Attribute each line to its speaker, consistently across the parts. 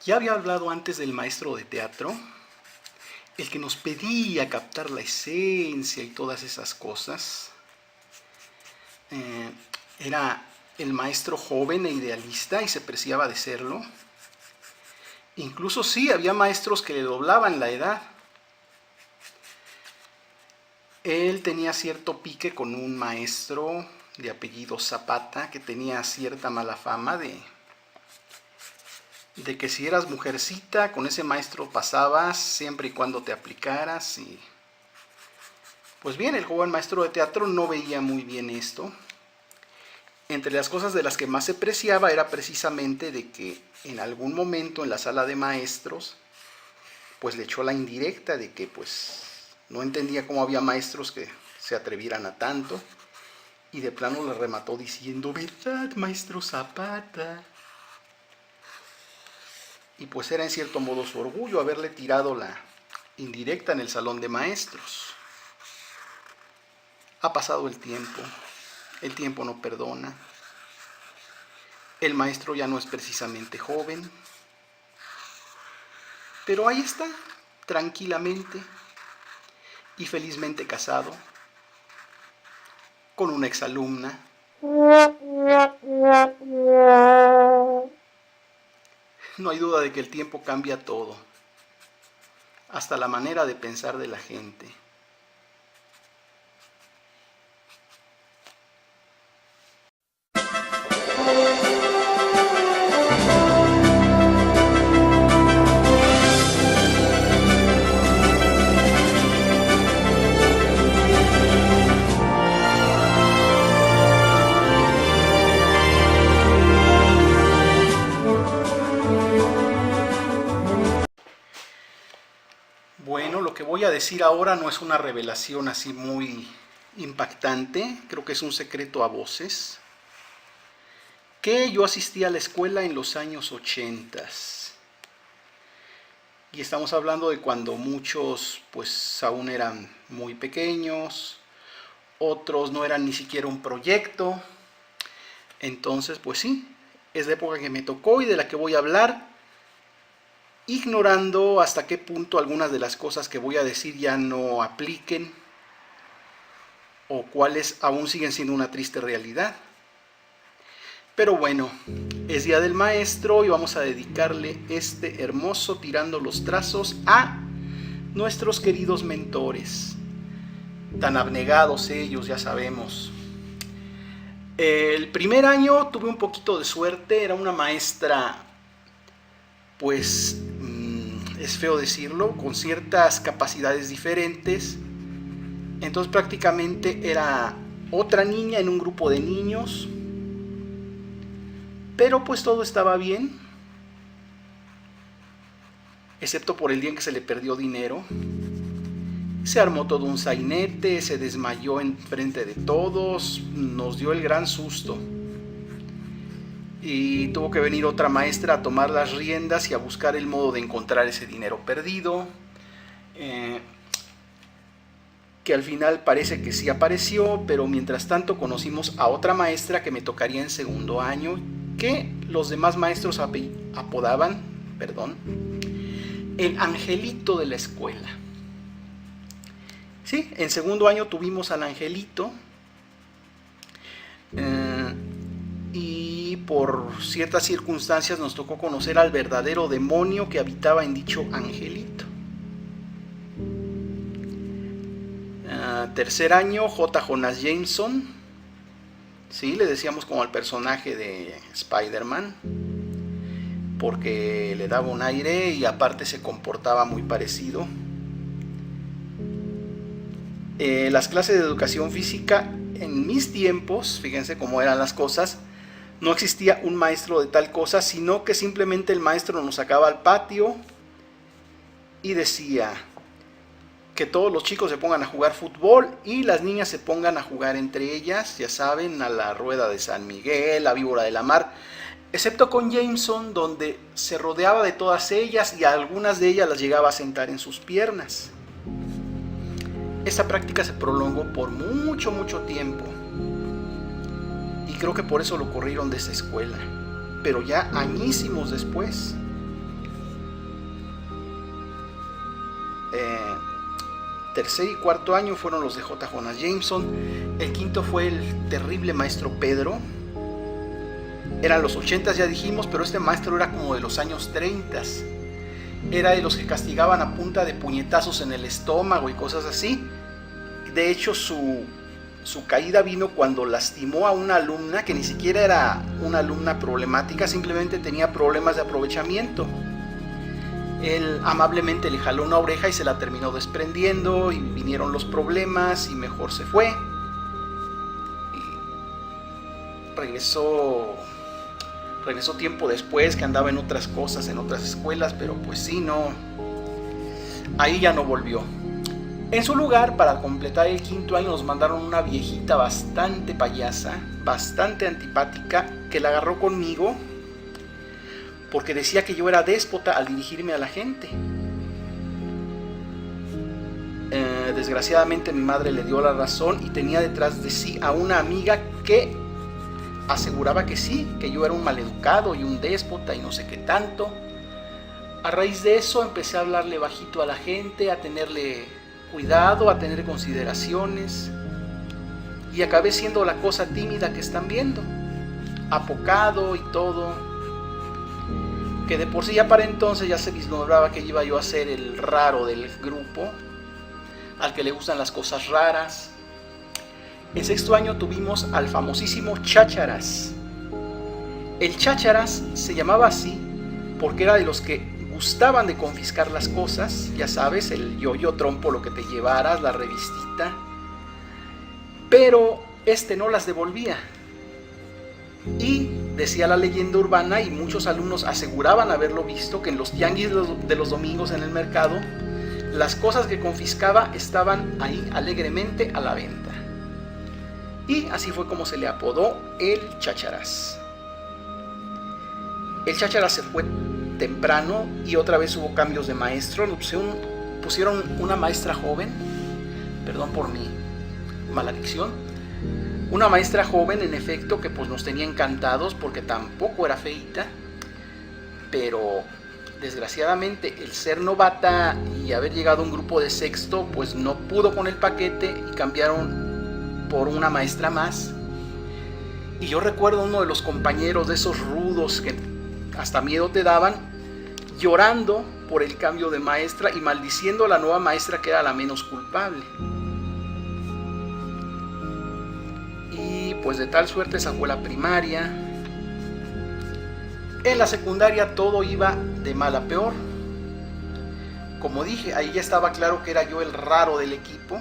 Speaker 1: Ya había hablado antes del maestro de teatro, el que nos pedía captar la esencia y todas esas cosas. Eh, Era el maestro joven e idealista y se preciaba de serlo. Incluso sí, había maestros que le doblaban la edad. Él tenía cierto pique con un maestro de apellido Zapata que tenía cierta mala fama de que si eras mujercita, con ese maestro pasabas siempre y cuando te aplicaras. Y pues bien, el joven maestro de teatro no veía muy bien esto. Entre las cosas de las que más se preciaba era precisamente de que en algún momento en la sala de maestros pues le echó la indirecta de que pues no entendía cómo había maestros que se atrevieran a tanto, y de plano le remató diciendo: ¿verdad, maestro Zapata? Y pues era en cierto modo su orgullo haberle tirado la indirecta en el salón de maestros. Ha pasado el tiempo no perdona, el maestro ya no es precisamente joven, pero ahí está, tranquilamente y felizmente casado, con una exalumna. No hay duda de que el tiempo cambia todo, hasta la manera de pensar de la gente. Bueno, lo que voy a decir ahora no es una revelación así muy impactante, creo que es un secreto a voces, que yo asistí a la escuela en los años 80. Y estamos hablando de cuando muchos pues aún eran muy pequeños, otros no eran ni siquiera un proyecto. Entonces pues sí, es la época que me tocó y de la que voy a hablar, ignorando hasta qué punto algunas de las cosas que voy a decir ya no apliquen o cuáles aún siguen siendo una triste realidad. Pero bueno, es Día del Maestro y vamos a dedicarle este hermoso Tirando los Trazos a nuestros queridos mentores, tan abnegados ellos, ya sabemos. El primer año tuve un poquito de suerte, era una maestra, pues es feo decirlo, con ciertas capacidades diferentes. Entonces prácticamente era otra niña en un grupo de niños, pero pues todo estaba bien, excepto por el día en que se le perdió dinero. Se armó todo un sainete, se desmayó en frente de todos, nos dio el gran susto. Y tuvo que venir otra maestra a tomar las riendas y a buscar el modo de encontrar ese dinero perdido, que al final parece que sí apareció, pero mientras tanto conocimos a otra maestra que me tocaría en segundo año, que los demás maestros apodaban, el angelito de la escuela. Sí, en segundo año tuvimos al angelito, y por ciertas circunstancias nos tocó conocer al verdadero demonio que habitaba en dicho angelito. Tercer año, J. Jonah Jameson, sí, le decíamos como al personaje de Spider-Man, porque le daba un aire y aparte se comportaba muy parecido. Las clases de educación física en mis tiempos, fíjense cómo eran las cosas, no existía un maestro de tal cosa, sino que simplemente el maestro nos sacaba al patio y decía que todos los chicos se pongan a jugar fútbol y las niñas se pongan a jugar entre ellas, ya saben, a la rueda de San Miguel, la víbora de la mar, excepto con Jameson, donde se rodeaba de todas ellas y a algunas de ellas las llegaba a sentar en sus piernas. Esta práctica se prolongó por mucho tiempo y creo que por eso lo corrieron de esa escuela, pero ya añísimos después. tercer y cuarto año fueron los de J. Jonas Jameson. El quinto fue el terrible maestro Pedro. Eran los 80, ya dijimos, pero este maestro era como de los años 30. Era de los que castigaban a punta de puñetazos en el estómago y cosas así. De hecho, su caída vino cuando lastimó a una alumna que ni siquiera era una alumna problemática, simplemente tenía problemas de aprovechamiento. Él amablemente le jaló una oreja y se la terminó desprendiendo, y vinieron los problemas y mejor se fue. Y regresó tiempo después, que andaba en otras cosas, en otras escuelas, pero pues sí, no, ahí ya no volvió. En su lugar, para completar el quinto año, nos mandaron una viejita bastante payasa, bastante antipática, que la agarró conmigo porque decía que yo era déspota al dirigirme a la gente. Desgraciadamente mi madre le dio la razón y tenía detrás de sí a una amiga que aseguraba que sí, que yo era un maleducado y un déspota y no sé qué tanto. A raíz de eso empecé a hablarle bajito a la gente, a tenerle cuidado, a tener consideraciones, y acabé siendo la cosa tímida que están viendo, apocado y todo, que de por sí ya para entonces ya se vislumbraba que iba yo a ser el raro del grupo, al que le gustan las cosas raras. En sexto año tuvimos al famosísimo Chácharas. El Chácharas se llamaba así porque era de los que gustaban de confiscar las cosas, ya sabes, el yo-yo trompo, lo que te llevaras, la revistita, pero este no las devolvía. Y decía la leyenda urbana, y muchos alumnos aseguraban haberlo visto, que en los tianguis de los domingos en el mercado, las cosas que confiscaba estaban ahí alegremente a la venta. Y así fue como se le apodó el Chácharas. El Chácharas se fue temprano y otra vez hubo cambios de maestro. Pusieron una maestra joven, perdón por mi mala dicción, una maestra joven en efecto, que pues nos tenía encantados porque tampoco era feita, pero desgraciadamente el ser novata y haber llegado a un grupo de sexto pues no pudo con el paquete y cambiaron por una maestra más. Y yo recuerdo uno de los compañeros de esos rudos que hasta miedo te daban, llorando por el cambio de maestra y maldiciendo a la nueva maestra, que era la menos culpable. Y pues de tal suerte esa fue la primaria. En la secundaria todo iba de mal a peor. Como dije, ahí ya estaba claro que era yo el raro del equipo,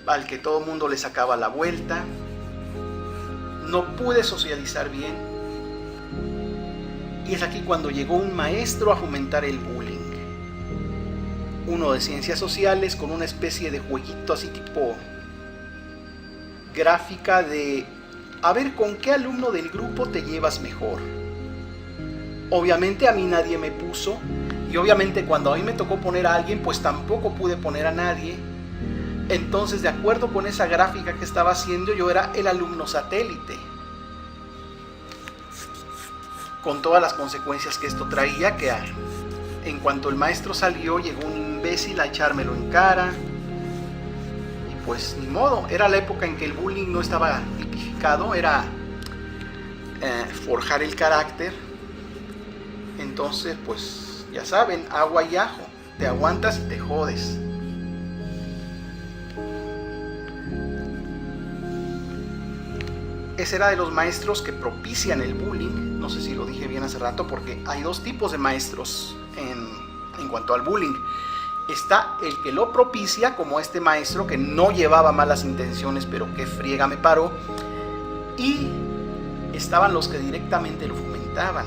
Speaker 1: al que todo el mundo le sacaba la vuelta. No pude socializar bien. Y es aquí cuando llegó un maestro a fomentar el bullying. Uno de ciencias sociales, con una especie de jueguito así tipo gráfica de a ver con qué alumno del grupo te llevas mejor. Obviamente a mí nadie me puso, y obviamente cuando a mí me tocó poner a alguien pues tampoco pude poner a nadie. Entonces, de acuerdo con esa gráfica que estaba haciendo, yo era el alumno satélite, con todas las consecuencias que esto traía, que en cuanto el maestro salió, llegó un imbécil a echármelo en cara. Y pues ni modo, era la época en que el bullying no estaba tipificado, era forjar el carácter. Entonces pues ya saben, agua y ajo, te aguantas y te jodes. Ese era de los maestros que propician el bullying. No sé si lo dije bien hace rato, porque hay dos tipos de maestros en cuanto al bullying. Está el que lo propicia, como este maestro que no llevaba malas intenciones, pero que friega me paró. Y estaban los que directamente lo fomentaban.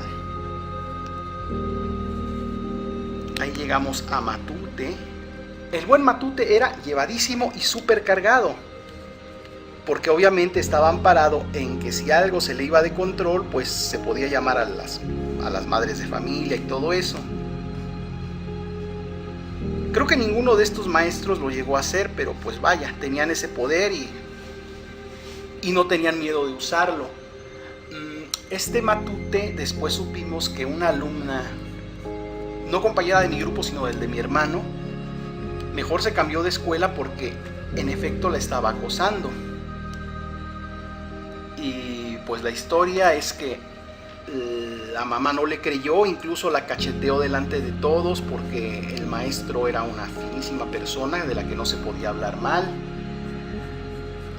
Speaker 1: Ahí llegamos a Matute. El buen Matute era llevadísimo y súper cargado, porque obviamente estaba amparado en que si algo se le iba de control, pues se podía llamar a las madres de familia y todo eso. Creo que ninguno de estos maestros lo llegó a hacer, pero pues vaya, tenían ese poder y no tenían miedo de usarlo. Este Matute, después supimos que una alumna, no compañera de mi grupo, sino del de mi hermano, Mejor se cambió de escuela porque en efecto la estaba acosando. Y pues la historia es que la mamá no le creyó, incluso la cacheteó delante de todos porque el maestro era una finísima persona de la que no se podía hablar mal.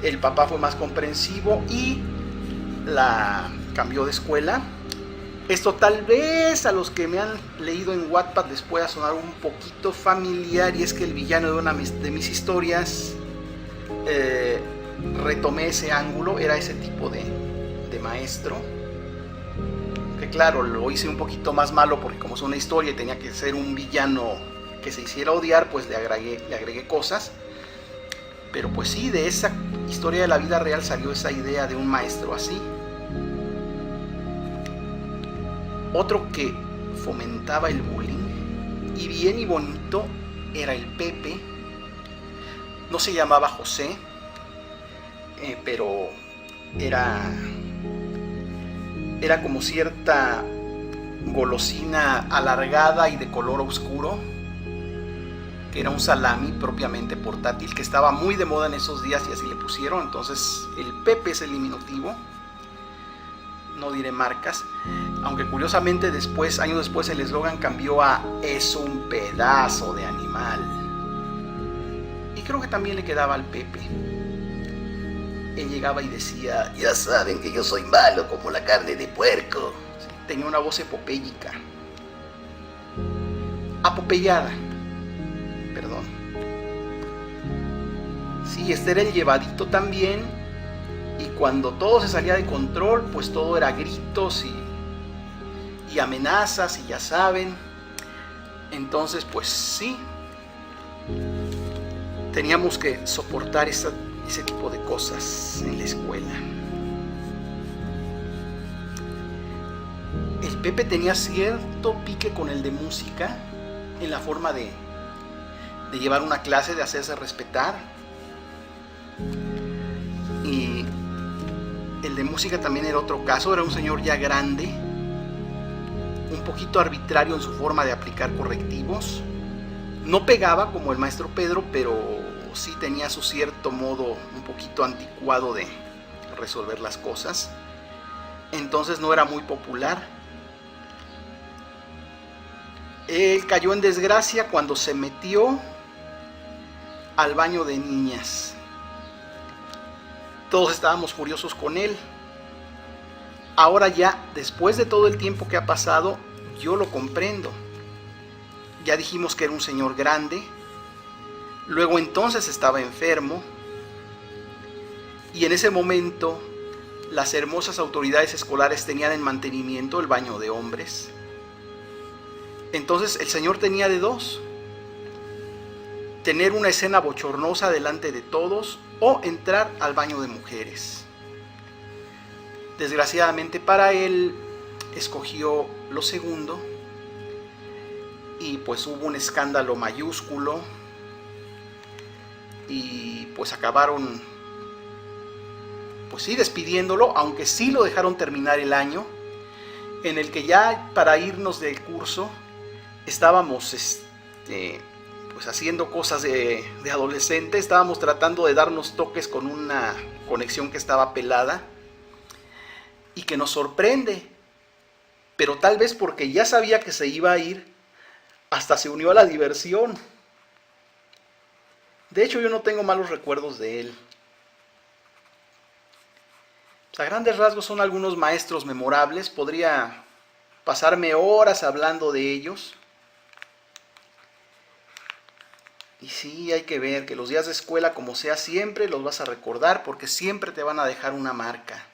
Speaker 1: El papá fue más comprensivo y la cambió de escuela. Esto tal vez a los que me han leído en Wattpad les pueda sonar un poquito familiar, y es que el villano de una de mis historias, retomé ese ángulo, era ese tipo de maestro, que claro, lo hice un poquito más malo porque como es una historia y tenía que ser un villano que se hiciera odiar, pues le agregué cosas. Pero pues sí, de esa historia de la vida real salió esa idea de un maestro así. Otro que fomentaba el bullying, y bien y bonito, era el Pepe. No se llamaba José, pero era como cierta golosina alargada y de color oscuro, que era un salami propiamente portátil, que estaba muy de moda en esos días y así le pusieron. Entonces el Pepe es el diminutivo, no diré marcas, aunque curiosamente después, años después, el eslogan cambió a "es un pedazo de animal", y creo que también le quedaba al Pepe. Él llegaba y decía: "Ya saben que yo soy malo como la carne de puerco". Tenía una voz epopéyica, apopellada, perdón. Sí, este era el llevadito también, y cuando todo se salía de control, pues todo era gritos y amenazas, y ya saben. Entonces pues sí, teníamos que soportar ese tipo de cosas en la escuela. El Pepe tenía cierto pique con el de música, en la forma de llevar una clase, de hacerse respetar. Y el de música también era otro caso. Era un señor ya grande, un poquito arbitrario en su forma de aplicar correctivos. No pegaba como el maestro Pedro, pero sí tenía su cierto modo un poquito anticuado de resolver las cosas. Entonces no era muy popular. Él cayó en desgracia cuando se metió al baño de niñas. Todos estábamos furiosos con él. Ahora ya, después de todo el tiempo que ha pasado, yo lo comprendo. Ya dijimos que era un señor grande. Luego entonces estaba enfermo. Y en ese momento las hermosas autoridades escolares tenían en mantenimiento el baño de hombres. Entonces el señor tenía de dos: tener una escena bochornosa delante de todos o entrar al baño de mujeres. Desgraciadamente para él, escogió lo segundo, y pues hubo un escándalo mayúsculo, y pues acabaron, pues sí, despidiéndolo, aunque sí lo dejaron terminar el año, en el que ya para irnos del curso estábamos pues haciendo cosas de adolescente. Estábamos tratando de darnos toques con una conexión que estaba pelada y que nos sorprende, pero tal vez porque ya sabía que se iba a ir, hasta se unió a la diversión. De hecho, yo no tengo malos recuerdos de él. A grandes rasgos son algunos maestros memorables. Podría pasarme horas hablando de ellos. Y sí, hay que ver que los días de escuela, como sea, siempre los vas a recordar, porque siempre te van a dejar una marca.